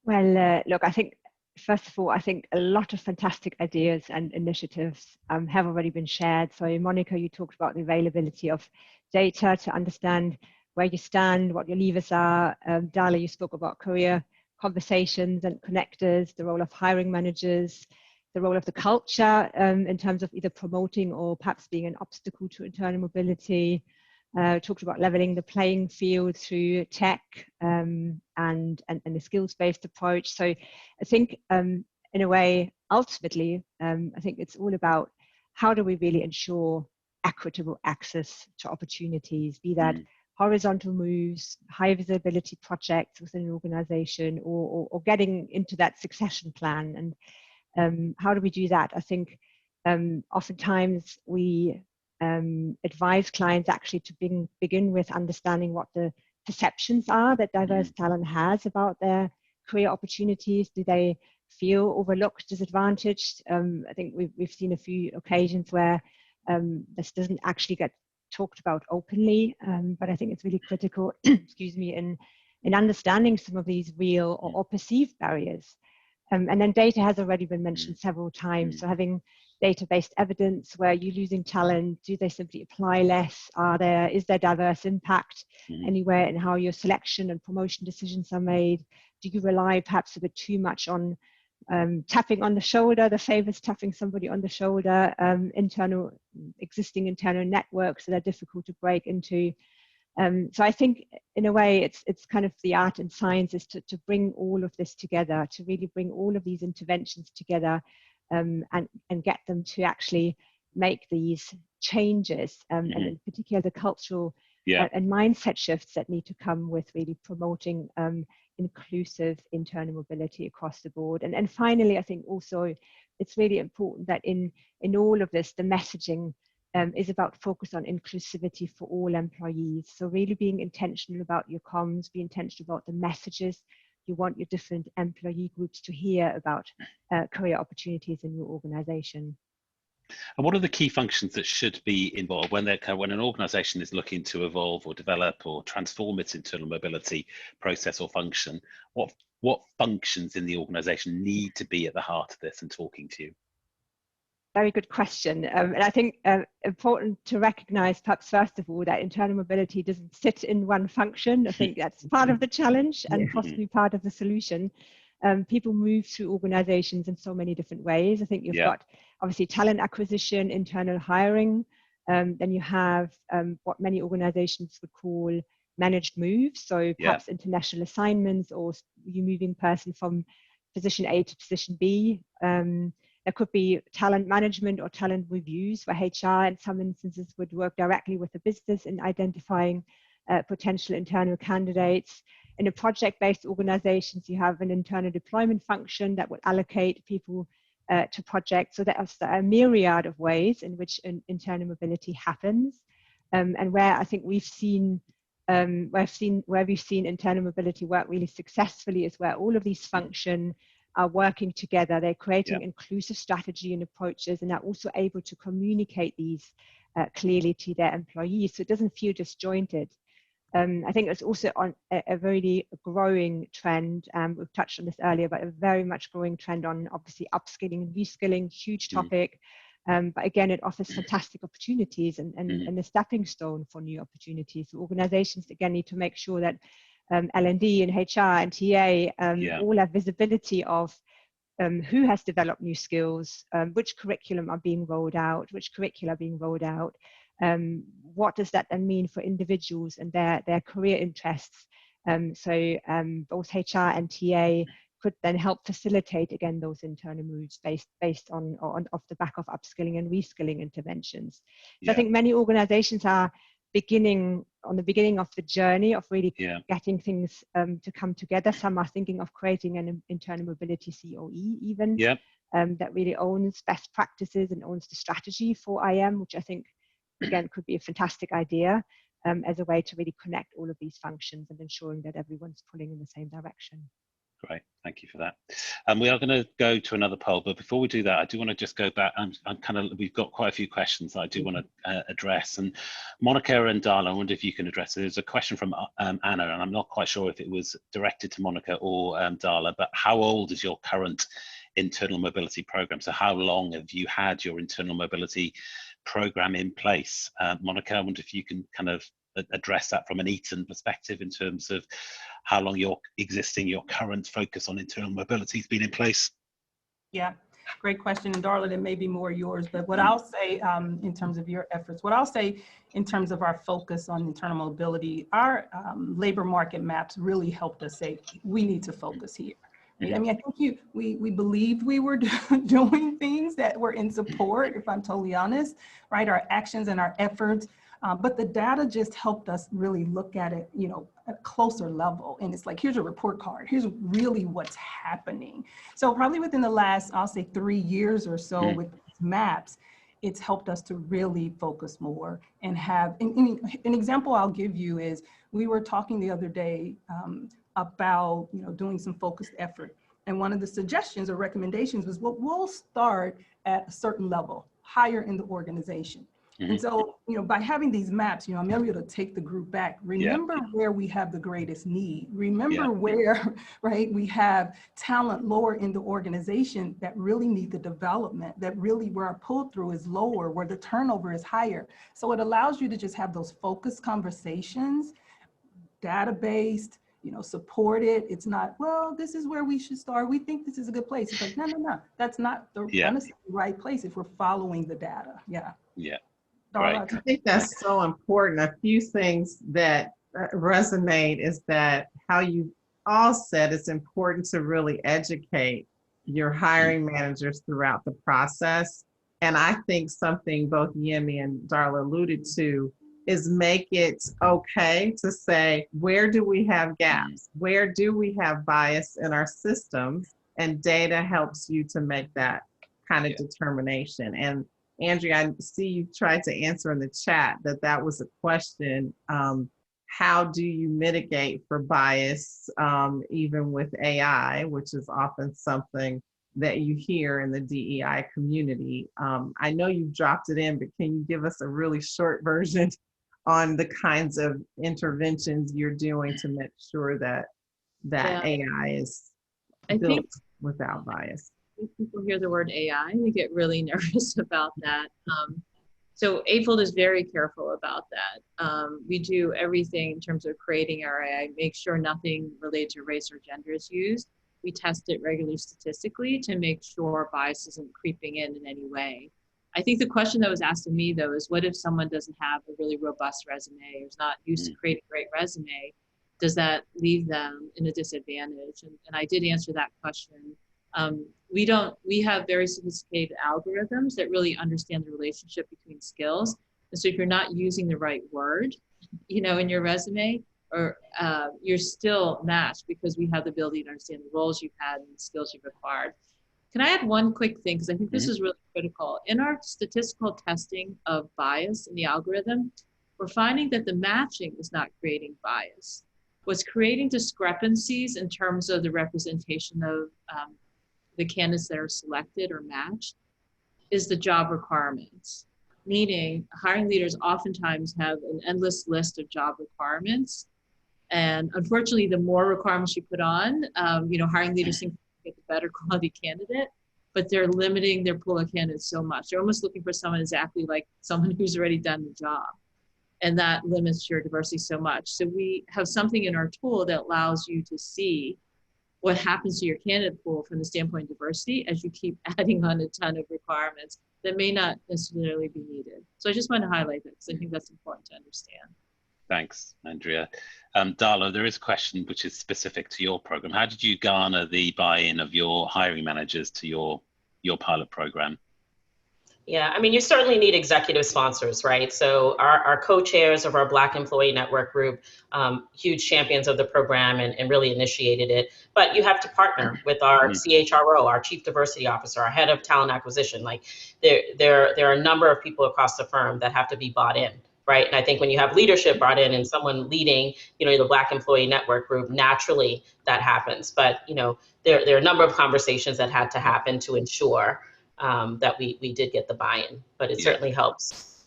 Well, look, I think, first of all, I think a lot of fantastic ideas and initiatives have already been shared. So Monica, you talked about the availability of data to understand where you stand, what your levers are. Darla, you spoke about career conversations and connectors, the role of hiring managers, the role of the culture in terms of either promoting or perhaps being an obstacle to internal mobility. Talked about leveling the playing field through tech and the skills-based approach. So I think in a way, ultimately, I think it's all about how do we really ensure equitable access to opportunities, be that horizontal moves, high visibility projects within an organization, or getting into that succession plan. And how do we do that? I think oftentimes we advise clients actually to begin with understanding what the perceptions are that diverse talent has about their career opportunities. Do they feel overlooked, disadvantaged? I think we've seen a few occasions where this doesn't actually get talked about openly, but I think it's really critical, excuse me, in understanding some of these real or perceived barriers. And then data has already been mentioned several times. So having data-based evidence where you're losing talent, do they simply apply less? Is there diverse impact anywhere in how your selection and promotion decisions are made? Do you rely perhaps a bit too much on tapping on the shoulder, the famous tapping somebody on the shoulder, existing internal networks that are difficult to break into? So I think in a way it's kind of the art and science is to bring all of this together, to really bring all of these interventions together and get them to actually make these changes, and in particular the cultural and mindset shifts that need to come with really promoting inclusive internal mobility across the board. And finally, I think also it's really important that in all of this, the messaging is about focus on inclusivity for all employees. So really being intentional about your comms, be intentional about the messages you want your different employee groups to hear about career opportunities in your organization. And what are the key functions that should be involved when an organization is looking to evolve or develop or transform its internal mobility process or function? What functions in the organization need to be at the heart of this and talking to you? Very good question. And I think important to recognize, perhaps first of all, that internal mobility doesn't sit in one function. I think that's part of the challenge and possibly part of the solution. People move through organizations in so many different ways. I think you've got obviously talent acquisition, internal hiring. Then you have what many organizations would call managed moves. So perhaps international assignments, or you moving person from position A to position B. There could be talent management or talent reviews where HR in some instances would work directly with the business in identifying potential internal candidates. In a project-based organizations, you have an internal deployment function that would allocate people to projects. So there's a myriad of ways in which internal mobility happens. And where I think we've seen internal mobility work really successfully is where all of these function are working together. They're creating inclusive strategy and approaches, and are also able to communicate these clearly to their employees, so it doesn't feel disjointed. I think it's also on a really growing trend. We've touched on this earlier, but a very much growing trend on obviously upskilling and reskilling, huge topic. But again, it offers fantastic opportunities and a stepping stone for new opportunities. So organizations again need to make sure that L&D and HR and TA all have visibility of who has developed new skills, which curriculum are being rolled out, which curricula are being rolled out, what does that then mean for individuals and their career interests. So both HR and TA could then help facilitate again those internal moves based on off the back of upskilling and reskilling interventions. So I think many organizations are beginning of the journey of really getting things to come together. Some are thinking of creating an internal mobility COE even that really owns best practices and owns the strategy for IM, which I think again could be a fantastic idea as a way to really connect all of these functions and ensuring that everyone's pulling in the same direction. Great, thank you for that. We are going to go to another poll, but before we do that, I do want to just go back. We've got quite a few questions that I do want to address. And Monica and Darla, I wonder if you can address it. There's a question from Anna, and I'm not quite sure if it was directed to Monica or Darla, but how old is your current internal mobility program? So how long have you had your internal mobility program in place? Monica, I wonder if you can kind of address that from an Eaton perspective in terms of how long your current focus on internal mobility has been in place. Yeah, great question. And Darla, it may be more yours, but what I'll say in terms of your efforts, what I'll say in terms of our focus on internal mobility, our labor market maps really helped us say, we need to focus here. Right? I mean, I think we believed we were doing things that were in support, if I'm totally honest, right? Our actions and our efforts. But the data just helped us really look at it, you know, at a closer level. And it's like, here's a report card. Here's really what's happening. So probably within the last, I'll say 3 years or so with these maps, it's helped us to really focus more and have, an example I'll give you is, we were talking the other day about, you know, doing some focused effort. And one of the suggestions or recommendations was, well, we'll start at a certain level, higher in the organization. And so, you know, by having these maps, you know, I'm able to take the group back. Remember where we have the greatest need. Remember where, right, we have talent lower in the organization that really need the development, that really where our pull through is lower, where the turnover is higher. So it allows you to just have those focused conversations, data-based, you know, support it. It's not, well, this is where we should start. We think this is a good place. It's like, no, that's not the honestly right place if we're following the data. Right. I think that's so important. A few things that resonate is that how you all said it's important to really educate your hiring managers throughout the process. And I think something both Yemi and Darla alluded to is make it okay to say, where do we have gaps? Where do we have bias in our systems? And data helps you to make that kind of determination. And Andrea, I see you tried to answer in the chat that was a question. How do you mitigate for bias, even with AI, which is often something that you hear in the DEI community? I know you dropped it in, but can you give us a really short version on the kinds of interventions you're doing to make sure that AI is built without bias? People hear the word AI, they get really nervous about that. So Eightfold is very careful about that. We do everything in terms of creating our AI, make sure nothing related to race or gender is used. We test it regularly statistically to make sure bias isn't creeping in any way. I think the question that was asked of me though is, what if someone doesn't have a really robust resume or is not used to creating a great resume? Does that leave them in a disadvantage? And I did answer that question. We have very sophisticated algorithms that really understand the relationship between skills. And so if you're not using the right word, you know, in your resume, or you're still matched because we have the ability to understand the roles you've had and the skills you've acquired. Can I add one quick thing? Because I think this is really critical. In our statistical testing of bias in the algorithm, we're finding that the matching is not creating bias. What's creating discrepancies in terms of the representation of the candidates that are selected or matched is the job requirements. Meaning hiring leaders oftentimes have an endless list of job requirements. And unfortunately, the more requirements you put on, you know, hiring leaders think they get the better quality candidate, but they're limiting their pool of candidates so much. They're almost looking for someone exactly like someone who's already done the job. And that limits your diversity so much. So we have something in our tool that allows you to see what happens to your candidate pool from the standpoint of diversity as you keep adding on a ton of requirements that may not necessarily be needed. So I just want to highlight that because I think that's important to understand. Thanks, Andrea. Darla, there is a question which is specific to your program. How did you garner the buy-in of your hiring managers to your pilot program? Yeah, I mean, you certainly need executive sponsors, right? So our co-chairs of our Black Employee Network group, huge champions of the program and really initiated it. But you have to partner with our CHRO, our Chief Diversity Officer, our Head of Talent Acquisition. Like there are a number of people across the firm that have to be bought in, right? And I think when you have leadership brought in and someone leading, the Black Employee Network group, naturally that happens. But, there are a number of conversations that had to happen to ensure that we did get the buy-in, but it certainly helps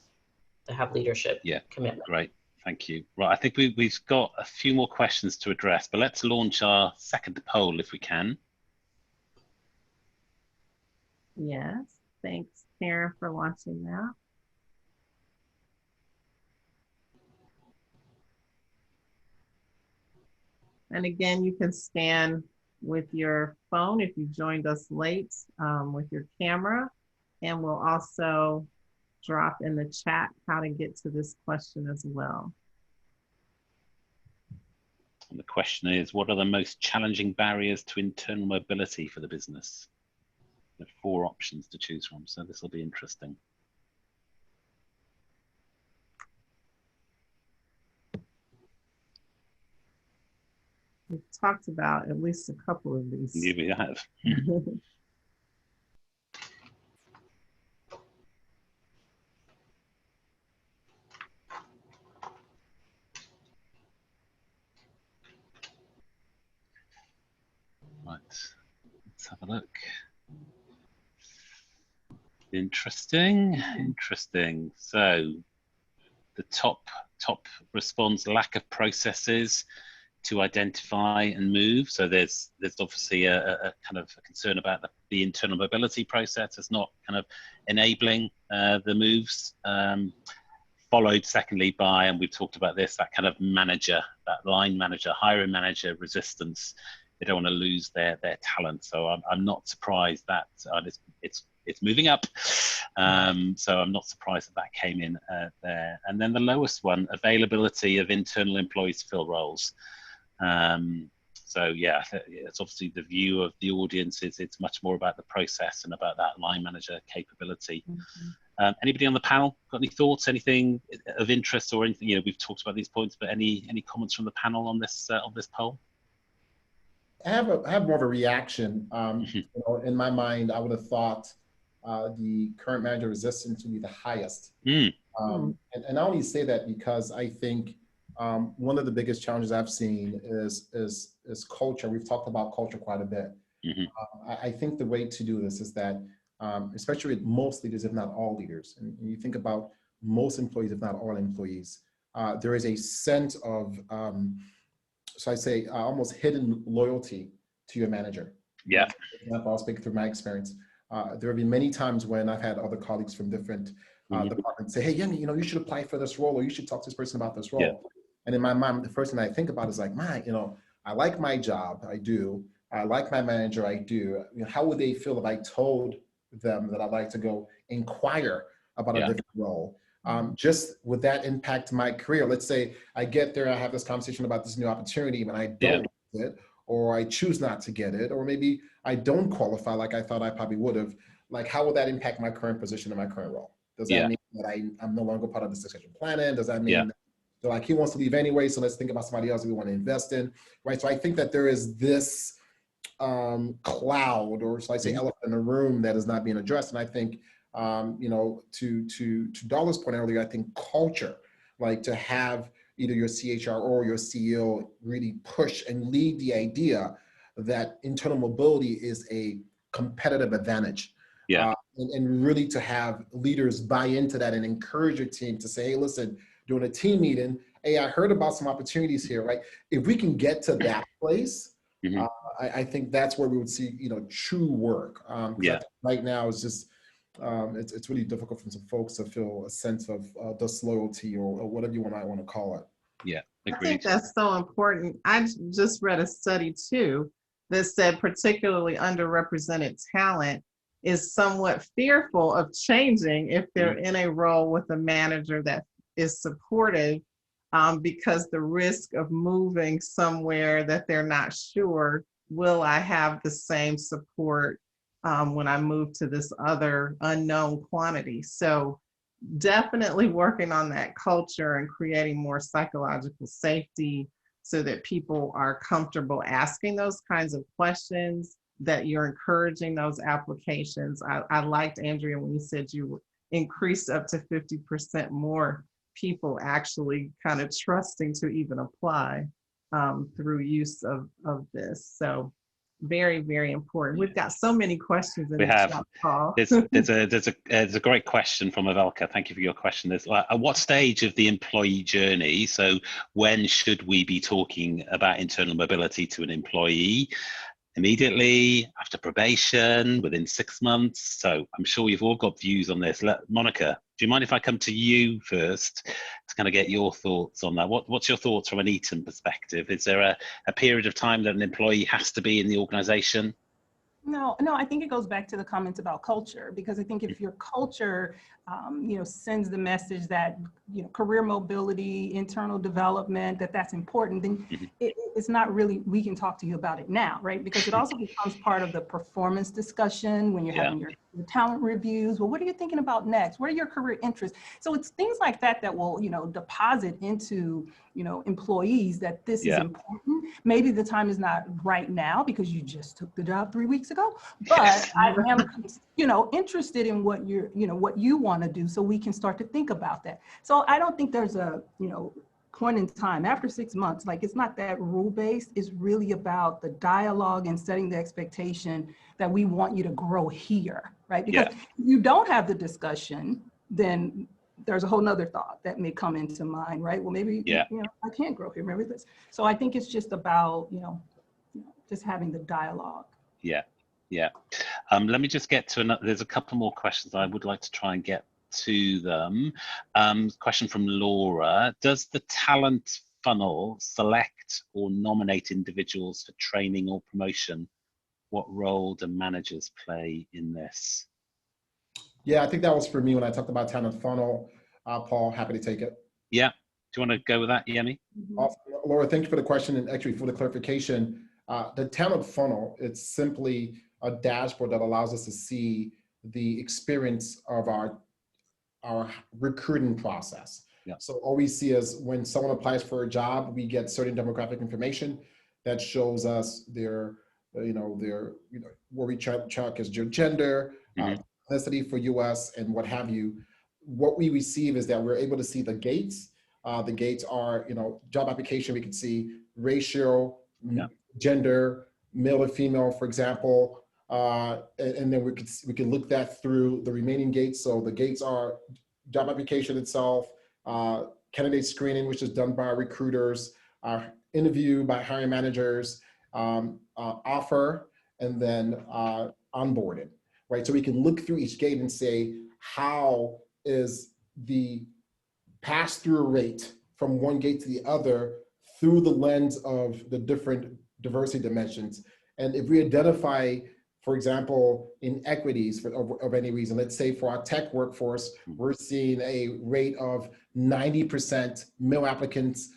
to have leadership commitment. Great, thank you. Right, I think we've got a few more questions to address, but let's launch our second poll if we can. Yes, thanks, Karen, for launching that. And again, you can scan with your phone if you joined us late with your camera. And we'll also drop in the chat how to get to this question as well. And the question is, what are the most challenging barriers to internal mobility for the business? There are 4 options to choose from, so this will be interesting. We've talked about at least a couple of these. Yeah, we have. Right, let's have a look. Interesting. So the top response, lack of processes to identify and move. So there's obviously a kind of a concern about the internal mobility process. It's not kind of enabling the moves. Followed secondly by, and we've talked about this, that kind of manager, that line manager, hiring manager resistance. They don't want to lose their talent. So I'm not surprised that it's moving up. So I'm not surprised that came in there. And then the lowest one, availability of internal employees to fill roles. So yeah, it's obviously the view of the audience is it's much more about the process and about that line manager capability. Anybody on the panel got any thoughts, anything of interest or anything? We've talked about these points, but any comments from the panel on this poll? I have more of a reaction. In my mind, I would have thought the current manager resistance to be the highest. And I only say that because I think one of the biggest challenges I've seen is culture. We've talked about culture quite a bit. I think the way to do this is that, especially with most leaders, if not all leaders, and you think about most employees, if not all employees, there is a sense of, so I say, almost hidden loyalty to your manager. Yeah. I'll speak through my experience. There have been many times when I've had other colleagues from different departments say, hey, Yemi, you should apply for this role, or you should talk to this person about this role. Yeah. And in my mind, the first thing I think about is like, I like my job, I do. I like my manager, I do. How would they feel if I told them that I'd like to go inquire about a different role? Just would that impact my career? Let's say I get there, I have this conversation about this new opportunity, and I don't get it, or I choose not to get it, or maybe I don't qualify like I thought I probably would have. Like, how will that impact my current position and my current role? Does that mean that I'm no longer part of the succession planning? Does that mean that, like, he wants to leave anyway, so let's think about somebody else that we want to invest in, right? So I think that there is this cloud, or shall I say elephant in the room, that is not being addressed. And I think, to Darla's point earlier, I think culture, like to have either your CHRO or your CEO really push and lead the idea that internal mobility is a competitive advantage. And really to have leaders buy into that and encourage your team to say, hey, listen, during a team meeting, hey, I heard about some opportunities here, right? If we can get to that place, I think that's where we would see, true work. Right now it's just, it's really difficult for some folks to feel a sense of disloyalty or whatever you might want to call it. Yeah, I think that's so important. I just read a study too that said particularly underrepresented talent is somewhat fearful of changing if they're in a role with a manager that is supportive because the risk of moving somewhere that they're not sure, will I have the same support when I move to this other unknown quantity? So definitely working on that culture and creating more psychological safety so that people are comfortable asking those kinds of questions, that you're encouraging those applications. I liked, Andrea, when you said you increased up to 50% more people actually kind of trusting to even apply through use of this. So very, very important. We've got so many questions in the chat, Paul. There's a great question from Avelka. Thank you for your question. There's at what stage of the employee journey, so when should we be talking about internal mobility to an employee? Immediately, after probation, within 6 months? So I'm sure you've all got views on this. Monica, do you mind if I come to you first to kind of get your thoughts on that? What's your thoughts from an Eaton perspective? Is there a period of time that an employee has to be in the organization? No, I think it goes back to the comments about culture, because I think if your culture, sends the message that, career mobility, internal development, that's important, then it's not really, we can talk to you about it now, right? Because it also becomes part of the performance discussion when you're having your talent reviews. Well, what are you thinking about next? What are your career interests? So it's things like that that will, deposit into, employees that this is important. Maybe the time is not right now because you just took the job 3 weeks ago, but I am, interested in what you're, what you want to do, so we can start to think about that. So I don't think there's a, point in time after 6 months, like it's not that rule-based. It's really about the dialogue and setting the expectation that we want you to grow here, right? Because if you don't have the discussion, then there's a whole nother thought that may come into mind, right? Well, maybe, I can't grow here, remember this. So I think it's just about, just having the dialogue. Let me just get to another, there's a couple more questions I would like to try and get to them. Question from Laura: does the talent funnel select or nominate individuals for training or promotion? What role do managers play in this? Yeah, I think that was for me when I talked about talent funnel. Paul, happy to take it. Yeah, do you want to go with that, Yemi? Laura, thank you for the question, and actually for the clarification. The talent funnel, it's simply a dashboard that allows us to see the experience of our recruiting process. So all we see is when someone applies for a job, we get certain demographic information that shows us their where we check is your gender, ethnicity for US, and what have you. What we receive is that we're able to see the gates. The gates are, job application, we can see ratio, gender, male to female, for example, and then we can look that through the remaining gates. So the gates are job application itself, candidate screening, which is done by recruiters, interview by hiring managers, offer, and then onboarding, right? So we can look through each gate and say, how is the pass-through rate from one gate to the other through the lens of the different diversity dimensions. And if we identify, for example, inequities of any reason, let's say for our tech workforce, we're seeing a rate of 90% male applicants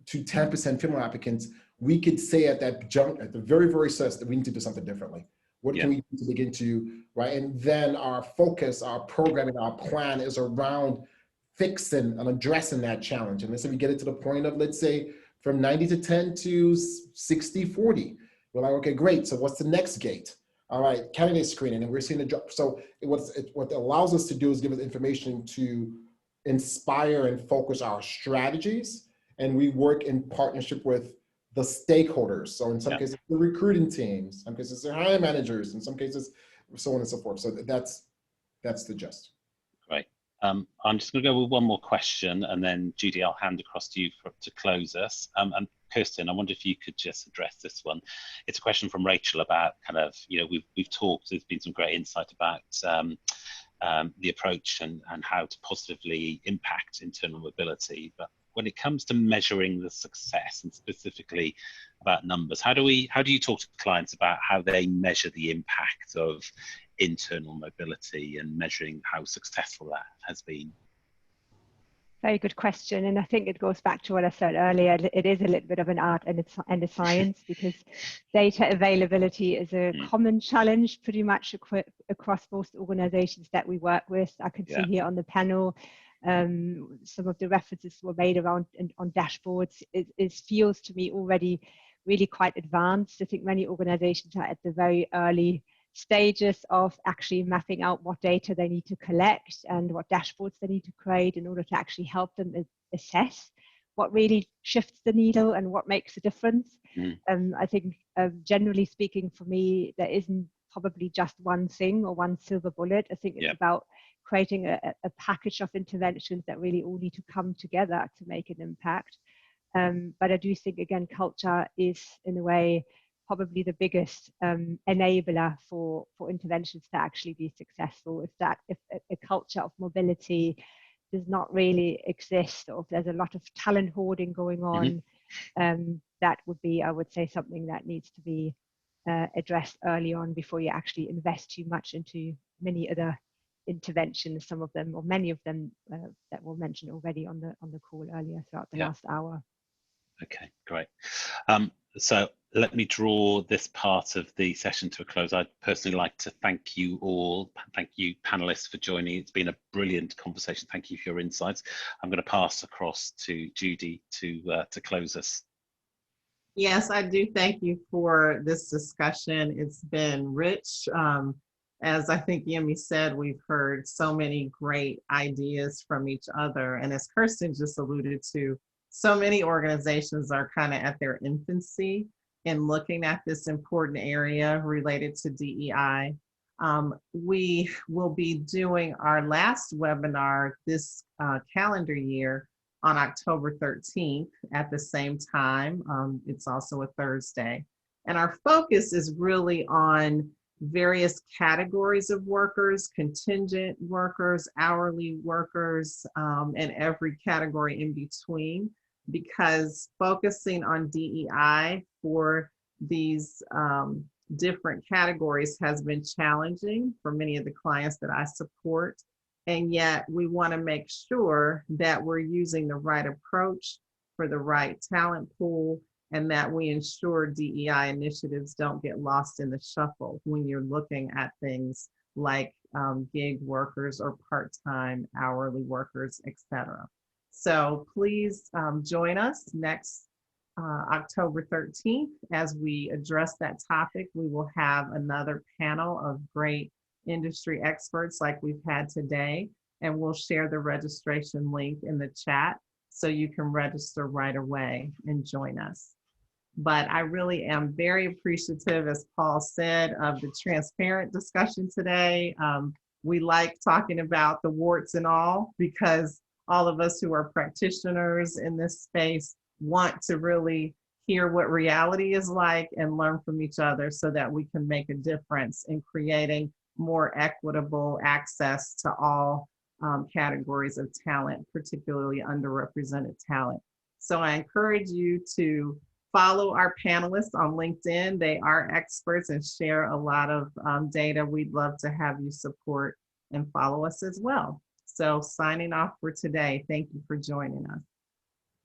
to 10% female applicants, we could say at that jump, at the very, very start, that we need to do something differently. What can we do to begin to, right? And then our focus, our programming, our plan is around fixing and addressing that challenge. And let's say we get it to the point of, let's say, from 90 to 10 to 60, 40. We're like, okay, great. So what's the next gate? All right, candidate screening, and we're seeing a drop. So what it allows us to do is give us information to inspire and focus our strategies. And we work in partnership with the stakeholders. So in some cases, the recruiting teams, some cases, the hiring managers, in some cases, so on and so forth. So that's the gist. Great. I'm just going to go with one more question, and then Judy, I'll hand across to you to close us. And Kirstin, I wonder if you could just address this one. It's a question from Rachel about kind of, we've talked, there's been some great insight about the approach and how to positively impact internal mobility. But when it comes to measuring the success, and specifically about numbers, how do you talk to clients about how they measure the impact of internal mobility and measuring how successful that has been? Very good question. And I think it goes back to what I said earlier. It is a little bit of an art and a science, because data availability is a common challenge pretty much across most organizations that we work with. I can see here on the panel, some of the references were made around on dashboards. It feels to me already really quite advanced. I think many organizations are at the very early stages of actually mapping out what data they need to collect and what dashboards they need to create in order to actually help them assess what really shifts the needle and what makes a difference. I think generally speaking, for me, there isn't probably just one thing or one silver bullet. I think it's about creating a package of interventions that really all need to come together to make an impact. But I do think, again, culture is in a way probably the biggest enabler for interventions to actually be successful. If a culture of mobility does not really exist, or if there's a lot of talent hoarding going on, that would be, I would say, something that needs to be addressed early on before you actually invest too much into many other interventions, some of them or many of them that were mentioned already on the call earlier throughout the last hour. Okay, great. So let me draw this part of the session to a close. I'd personally like to thank you all. Thank you, panelists, for joining. It's been a brilliant conversation. Thank you for your insights. I'm going to pass across to Judy to close us. Yes, I do thank you for this discussion. It's been rich. As I think Yemi said, we've heard so many great ideas from each other. And as Kirstin just alluded to, so many organizations are kind of at their infancy in looking at this important area related to DEI. We will be doing our last webinar this calendar year on October 13th at the same time. It's also a Thursday. And our focus is really on various categories of workers, contingent workers, hourly workers, and every category in between, because focusing on DEI for these different categories has been challenging for many of the clients that I support. And yet we want to make sure that we're using the right approach for the right talent pool, and that we ensure DEI initiatives don't get lost in the shuffle when you're looking at things like gig workers or part-time hourly workers, etc. So please join us next October 13th as we address that topic. We will have another panel of great industry experts like we've had today, and we'll share the registration link in the chat so you can register right away and join us. But I really am very appreciative, as Paul said, of the transparent discussion today. We like talking about the warts and all, because all of us who are practitioners in this space want to really hear what reality is like and learn from each other so that we can make a difference in creating more equitable access to all categories of talent, particularly underrepresented talent. So I encourage you to follow our panelists on LinkedIn. They are experts and share a lot of data. We'd love to have you support and follow us as well. So signing off for today. Thank you for joining us.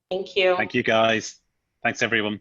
Thank you. Thank you, guys. Thanks, everyone.